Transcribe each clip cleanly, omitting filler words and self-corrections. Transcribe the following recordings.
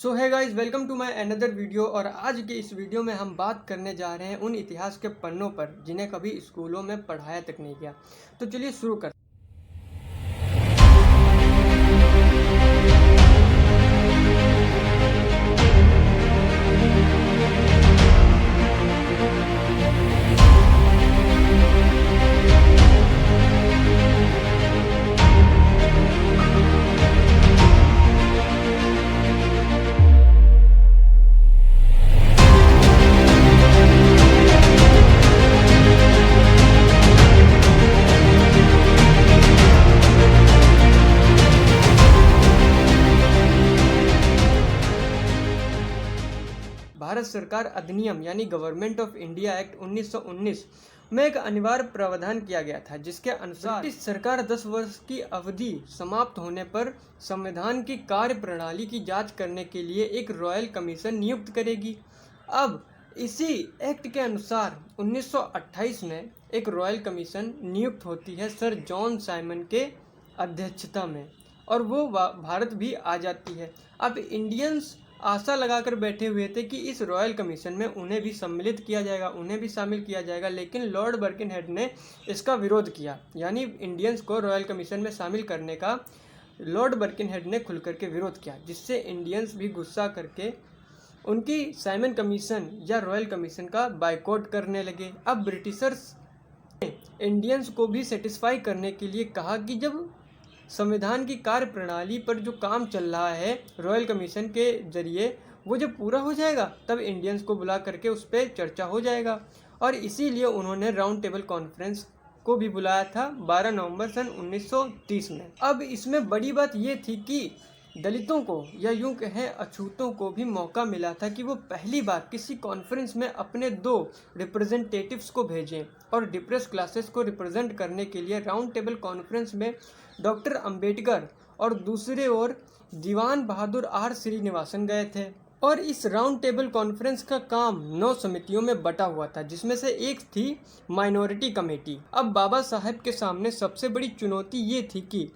सो है guys, welcome to my another video. और आज के इस वीडियो में हम बात करने जा रहे हैं उन इतिहास के पन्नों पर जिन्हें कभी स्कूलों में पढ़ाया तक नहीं गया। तो चलिए शुरू करते हैं। भारत सरकार अधिनियम यानी गवर्नमेंट ऑफ इंडिया एक्ट 1919 में एक अनिवार्य प्रावधान किया गया था, जिसके अनुसार इस सरकार 10 वर्ष की अवधि समाप्त होने पर संविधान की कार्य प्रणाली की जांच करने के लिए एक रॉयल कमीशन नियुक्त करेगी। अब इसी एक्ट के अनुसार 1928 में एक रॉयल कमीशन नियुक्त होती है सर जॉन साइमन के अध्यक्षता में, और वो भारत भी आ जाती है। अब इंडियंस आशा लगाकर बैठे हुए थे कि इस रॉयल कमीशन में उन्हें भी सम्मिलित किया जाएगा, उन्हें भी शामिल किया जाएगा, लेकिन लॉर्ड बर्किनहेड ने इसका विरोध किया। यानी इंडियंस को रॉयल कमीशन में शामिल करने का लॉर्ड बर्किनहेड ने खुल करके विरोध किया, जिससे इंडियंस भी गुस्सा करके उनकी साइमन कमीशन या रॉयल कमीशन का बायकॉट करने लगे। अब ब्रिटिशर्स ने इंडियंस को भी सेटिस्फाई करने के लिए कहा कि जब संविधान की कार्य प्रणाली पर जो काम चल रहा है रॉयल कमीशन के जरिए, वो जब पूरा हो जाएगा तब इंडियंस को बुला करके उस पर चर्चा हो जाएगा। और इसीलिए उन्होंने राउंड टेबल कॉन्फ्रेंस को भी बुलाया था 12 नवंबर सन 1930 में। अब इसमें बड़ी बात ये थी कि दलितों को या यूं कहें अछूतों को भी मौका मिला था कि वो पहली बार किसी कॉन्फ्रेंस में अपने 2 रिप्रेजेंटेटिव्स को भेजें, और डिप्रेस क्लासेस को रिप्रेजेंट करने के लिए राउंड टेबल कॉन्फ्रेंस में डॉक्टर अंबेडकर और दूसरे ओर दीवान बहादुर आर श्रीनिवासन गए थे। और इस राउंड टेबल कॉन्फ्रेंस का काम 9 समितियों में बटा हुआ था, जिसमें से एक थी माइनॉरिटी कमेटी। अब बाबा साहब के सामने सबसे बड़ी चुनौती ये थी कि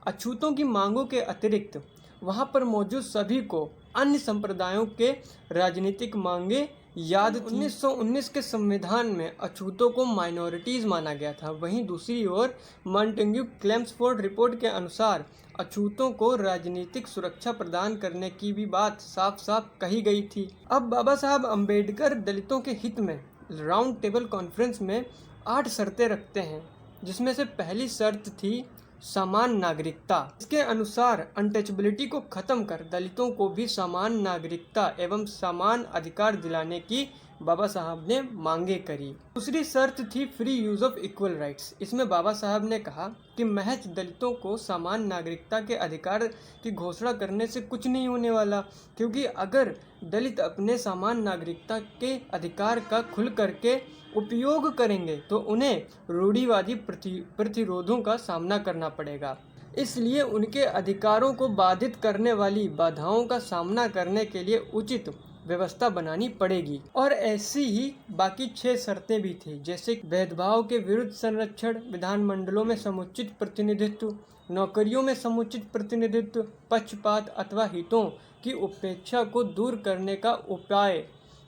अछूतों की मांगों के अतिरिक्त वहां पर मौजूद सभी को अन्य संप्रदायों के राजनीतिक मांगे याद थी। 1919 के संविधान में अछूतों को माइनॉरिटीज माना गया था। वहीं दूसरी ओर मॉन्टेग्यू क्लेम्सफोर्ड रिपोर्ट के अनुसार अछूतों को राजनीतिक सुरक्षा प्रदान करने की भी बात साफ साफ कही गई थी। अब बाबा साहब अम्बेडकर दलितों के हित में राउंड टेबल कॉन्फ्रेंस में 8 शर्तें रखते हैं, जिसमें से पहली शर्त थी समान नागरिकता। इसके अनुसार अनटचबिलिटी को खत्म कर दलितों को भी समान नागरिकता एवं समान अधिकार दिलाने की बाबा साहब ने मांगे करी। दूसरी शर्त थी free use of equal rights. इसमें बाबा साहब ने कहा कि महज दलितों को समान नागरिकता के अधिकार की घोषणा करने से कुछ नहीं होने वाला, क्योंकि अगर दलित अपने समान नागरिकता के अधिकार का खुल करके उपयोग करेंगे तो उन्हें रूढ़िवादी प्रतिरोधों का सामना करना पड़ेगा। इसलिए उनके अधिकारों को बाधित करने वाली बाधाओं का सामना करने के लिए उचित व्यवस्था बनानी पड़ेगी। और ऐसी ही बाकी 6 शर्तें भी थी, जैसे भेदभाव के विरुद्ध संरक्षण, विधानमंडलों में समुचित प्रतिनिधित्व, नौकरियों में समुचित प्रतिनिधित्व, पक्षपात अथवा हितों की उपेक्षा को दूर करने का उपाय,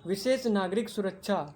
विशेष नागरिक सुरक्षा,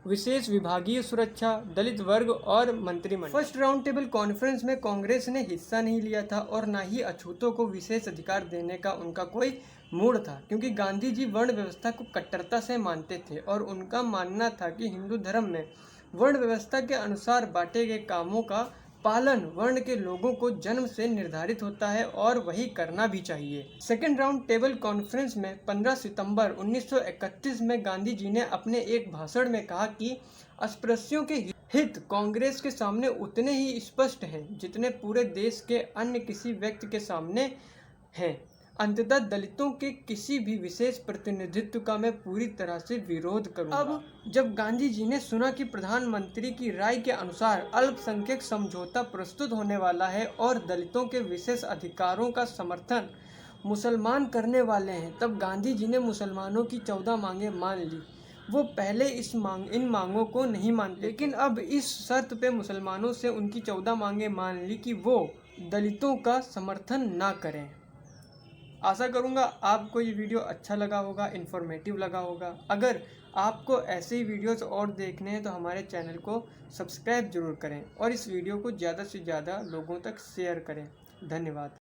विशेष विभागीय सुरक्षा, दलित वर्ग और मंत्रिमंडल। फर्स्ट राउंड टेबल कॉन्फ्रेंस में कांग्रेस ने हिस्सा नहीं लिया था और न ही अछूतों को विशेष अधिकार देने का उनका कोई मूड था, क्योंकि गांधी जी वर्ण व्यवस्था को कट्टरता से मानते थे और उनका मानना था कि हिंदू धर्म में वर्ण व्यवस्था के अनुसार बांटे गए कामों का पालन वर्ण के लोगों को जन्म से निर्धारित होता है और वही करना भी चाहिए। सेकेंड राउंड टेबल कॉन्फ्रेंस में 15 सितंबर 1931 में गांधी जी ने अपने एक भाषण में कहा कि अस्पृश्यों के हित कांग्रेस के सामने उतने ही स्पष्ट हैं जितने पूरे देश के अन्य किसी व्यक्ति के सामने हैं। अंततः दलितों के किसी भी विशेष प्रतिनिधित्व का मैं पूरी तरह से विरोध करूंगा। अब जब गांधी जी ने सुना कि प्रधानमंत्री की राय के अनुसार अल्पसंख्यक समझौता प्रस्तुत होने वाला है और दलितों के विशेष अधिकारों का समर्थन मुसलमान करने वाले हैं, तब गांधी जी ने मुसलमानों की 14 मांगे मान ली। वो पहले इन मांगों को नहीं मानते, लेकिन अब इस शर्त पे मुसलमानों से उनकी 14 मांगे मान ली कि वो दलितों का समर्थन ना करें। आशा करूँगा आपको ये वीडियो अच्छा लगा होगा, इन्फॉर्मेटिव लगा होगा। अगर आपको ऐसे ही वीडियोस और देखने हैं तो हमारे चैनल को सब्सक्राइब जरूर करें और इस वीडियो को ज़्यादा से ज़्यादा लोगों तक शेयर करें। धन्यवाद।